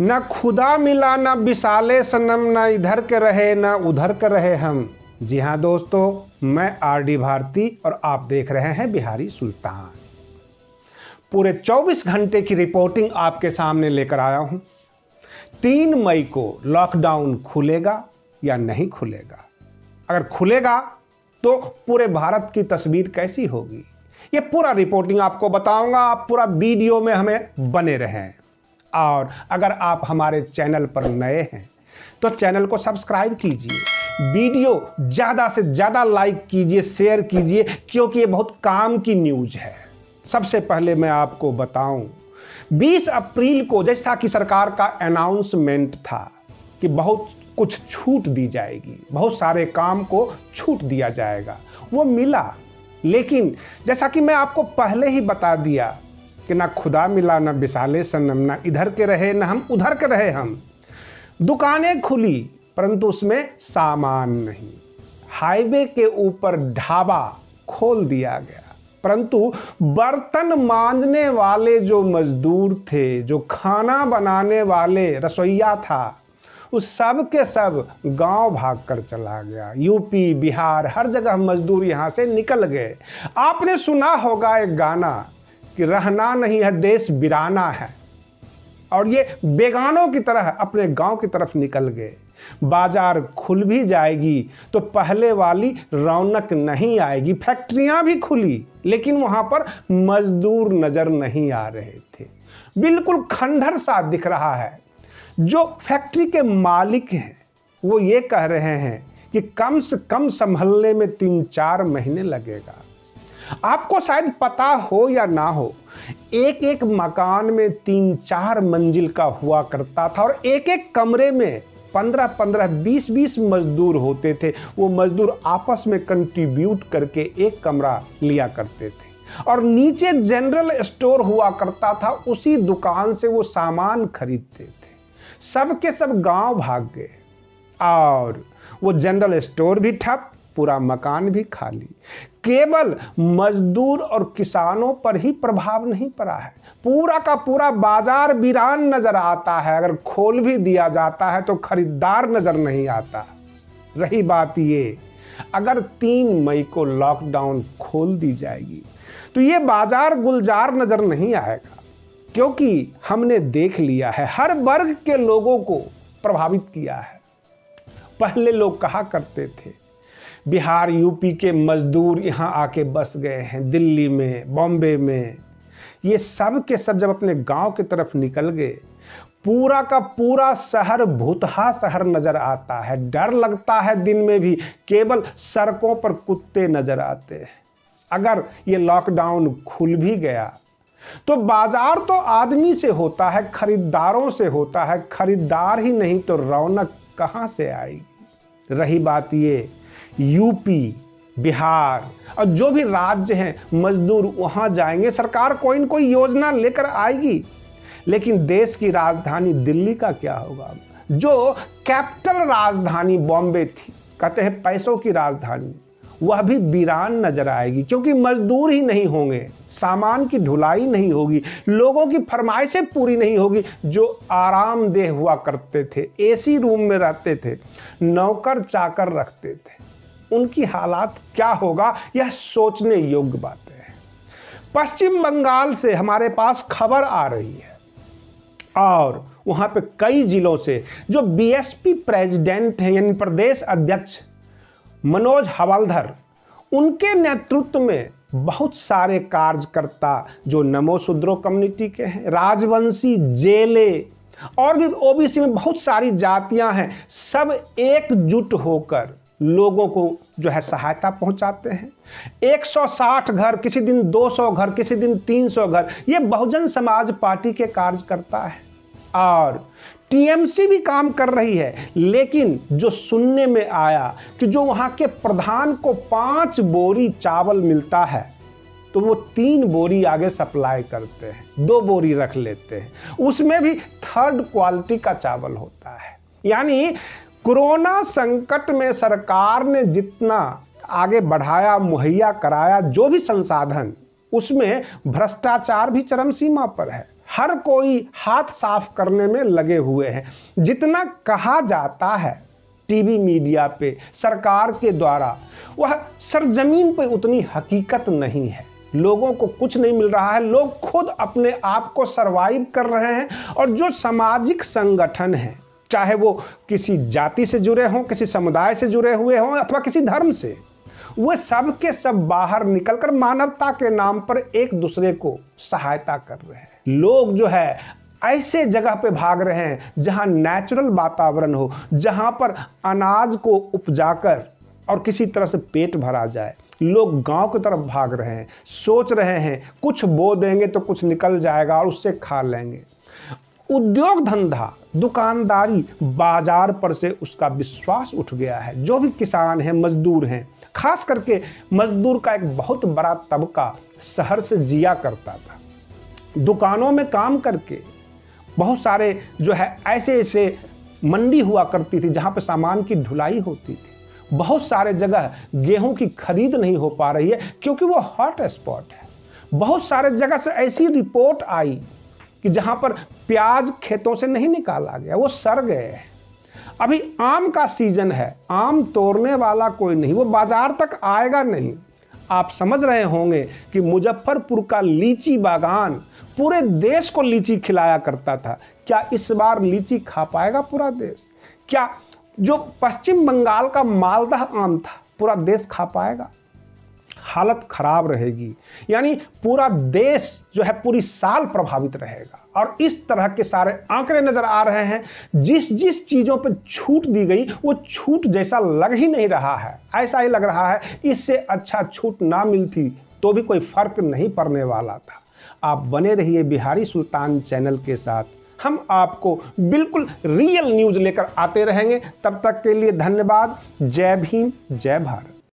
न खुदा मिला न विशाले सनम, न इधर के रहे न उधर के रहे हम। जी हाँ दोस्तों, मैं आरडी भारती और आप देख रहे हैं बिहारी सुल्तान। पूरे 24 घंटे की रिपोर्टिंग आपके सामने लेकर आया हूं। 3 मई को लॉकडाउन खुलेगा या नहीं खुलेगा? अगर खुलेगा तो पूरे भारत की तस्वीर कैसी होगी, ये पूरा रिपोर्टिंग आपको बताऊंगा। आप पूरा वीडियो में हमें बने रहें। और अगर आप हमारे चैनल पर नए हैं तो चैनल को सब्सक्राइब कीजिए, वीडियो ज़्यादा से ज़्यादा लाइक कीजिए, शेयर कीजिए, क्योंकि ये बहुत काम की न्यूज़ है। सबसे पहले मैं आपको बताऊं, 20 अप्रैल को जैसा कि सरकार का अनाउंसमेंट था कि बहुत कुछ छूट दी जाएगी, बहुत सारे काम को छूट दिया जाएगा, वो मिला। लेकिन जैसा कि मैं आपको पहले ही बता दिया कि ना खुदा मिला न विशाले सनम, ना इधर के रहे न हम उधर के रहे हम। दुकानें खुली परंतु उसमें सामान नहीं। हाईवे के ऊपर ढाबा खोल दिया गया परंतु बर्तन मांजने वाले जो मजदूर थे, जो खाना बनाने वाले रसोइया था, उस सब के सब गांव भागकर चला गया। यूपी, बिहार, हर जगह मजदूर यहां से निकल गए। आपने सुना होगा एक गाना कि रहना नहीं है देश वीराना है, और ये बेगानों की तरह अपने गांव की तरफ निकल गए। बाजार खुल भी जाएगी तो पहले वाली रौनक नहीं आएगी। फैक्ट्रियां भी खुली लेकिन वहां पर मजदूर नजर नहीं आ रहे थे। बिल्कुल खंडहर सा दिख रहा है। जो फैक्ट्री के मालिक हैं वो ये कह रहे हैं कि कम से कम संभलने में 3-4 महीने लगेगा। आपको शायद पता हो या ना हो, एक मकान में 3-4 मंजिल का हुआ करता था और एक कमरे में 15-15, 20-20 मजदूर होते थे। वो मजदूर आपस में कंट्रीब्यूट करके एक कमरा लिया करते थे और नीचे जनरल स्टोर हुआ करता था, उसी दुकान से वो सामान खरीदते थे। सब के सब गांव भाग गए और वो जनरल स्टोर भी ठप, पूरा मकान भी खाली। केवल मजदूर और किसानों पर ही प्रभाव नहीं पड़ा है, पूरा का पूरा बाजार वीरान नजर आता है। अगर खोल भी दिया जाता है तो खरीदार नजर नहीं आता। रही बात ये, अगर 3 मई को लॉकडाउन खोल दी जाएगी तो ये बाजार गुलजार नजर नहीं आएगा, क्योंकि हमने देख लिया है हर वर्ग के लोगों को प्रभावित किया है। पहले लोग कहा करते थे बिहार, यूपी के मजदूर यहाँ आके बस गए हैं, दिल्ली में, बॉम्बे में। ये सब के सब जब अपने गांव की तरफ निकल गए, पूरा का पूरा शहर भूतहा शहर नजर आता है। डर लगता है दिन में भी, केवल सड़कों पर कुत्ते नजर आते हैं। अगर ये लॉकडाउन खुल भी गया तो बाजार तो आदमी से होता है, खरीदारों से होता है। खरीदार ही नहीं तो रौनक कहाँ से आएगी? रही बात ये, यूपी, बिहार और जो भी राज्य हैं, मजदूर वहां जाएंगे, सरकार कोई न कोई योजना लेकर आएगी। लेकिन देश की राजधानी दिल्ली का क्या होगा? जो कैपिटल राजधानी बॉम्बे थी, कहते हैं पैसों की राजधानी, वह भी वीरान नजर आएगी, क्योंकि मजदूर ही नहीं होंगे, सामान की ढुलाई नहीं होगी, लोगों की फरमाइशें पूरी नहीं होगी। जो आरामदेह हुआ करते थे, एसी रूम में रहते थे, नौकर चाकर रखते थे, उनकी हालात क्या होगा, यह सोचने योग्य बातें हैं। पश्चिम बंगाल से हमारे पास खबर आ रही है और वहां पे कई जिलों से जो बीएसपी प्रेसिडेंट हैं, यानी प्रदेश अध्यक्ष मनोज हवलधर, उनके नेतृत्व में बहुत सारे कार्यकर्ता जो नमो शूद्रो कम्युनिटी के हैं, राजवंशी, जेले और भी ओबीसी में बहुत सारी जातियां हैं, सब एकजुट होकर लोगों को जो है सहायता पहुंचाते हैं। 160 घर, किसी दिन 200 घर, किसी दिन 300 घर, ये बहुजन समाज पार्टी के कार्यकर्ता है। और टीएमसी भी काम कर रही है। लेकिन जो सुनने में आया कि जो वहां के प्रधान को 5 बोरी चावल मिलता है तो वो 3 बोरी आगे सप्लाई करते हैं, 2 बोरी रख लेते हैं, उसमें भी 3rd क्वालिटी का चावल होता है। यानी कोरोना संकट में सरकार ने जितना आगे बढ़ाया, मुहैया कराया जो भी संसाधन, उसमें भ्रष्टाचार भी चरम सीमा पर है। हर कोई हाथ साफ करने में लगे हुए हैं। जितना कहा जाता है टीवी मीडिया पे सरकार के द्वारा, वह सरजमीन पे उतनी हकीकत नहीं है। लोगों को कुछ नहीं मिल रहा है, लोग खुद अपने आप को सरवाइव कर रहे हैं। और जो सामाजिक संगठन हैं, चाहे वो किसी जाति से जुड़े हों, किसी समुदाय से जुड़े हुए हों अथवा किसी धर्म से, वे सब के सब बाहर निकलकर मानवता के नाम पर एक दूसरे को सहायता कर रहे हैं। लोग जो है ऐसे जगह पे भाग रहे हैं जहां नेचुरल वातावरण हो, जहां पर अनाज को उपजाकर और किसी तरह से पेट भरा जाए। लोग गांव की तरफ भाग रहे हैं, सोच रहे हैं कुछ बो देंगे तो कुछ निकल जाएगा और उससे खा लेंगे। उद्योग धंधा, दुकानदारी, बाजार पर से उसका विश्वास उठ गया है। जो भी किसान हैं, मजदूर हैं, खास करके मजदूर का एक बहुत बड़ा तबका शहर से जिया करता था। दुकानों में काम करके बहुत सारे जो है ऐसे मंडी हुआ करती थी जहां पे सामान की ढुलाई होती थी। बहुत सारे जगह गेहूं की खरीद नहीं हो पा रही है क्योंकि वो हॉट स्पॉट है। बहुत सारे जगह से ऐसी रिपोर्ट आई कि जहां पर प्याज खेतों से नहीं निकाला गया, वो सड़ गए हैं। अभी आम का सीजन है, आम तोड़ने वाला कोई नहीं, वो बाजार तक आएगा नहीं। आप समझ रहे होंगे कि मुजफ्फरपुर का लीची बागान पूरे देश को लीची खिलाया करता था। क्या इस बार लीची खा पाएगा पूरा देश? क्या जो पश्चिम बंगाल का मालदह आम था पूरा देश खा पाएगा? हालत खराब रहेगी। यानी पूरा देश जो है पूरी साल प्रभावित रहेगा। और इस तरह के सारे आंकड़े नजर आ रहे हैं। जिस जिस चीजों पर छूट दी गई वो छूट जैसा लग ही नहीं रहा है। ऐसा ही लग रहा है इससे अच्छा छूट ना मिलती तो भी कोई फर्क नहीं पड़ने वाला था। आप बने रहिए बिहारी सुल्तान चैनल के साथ। हम आपको बिल्कुल रियल न्यूज लेकर आते रहेंगे। तब तक के लिए धन्यवाद। जय भीम, जय भारत।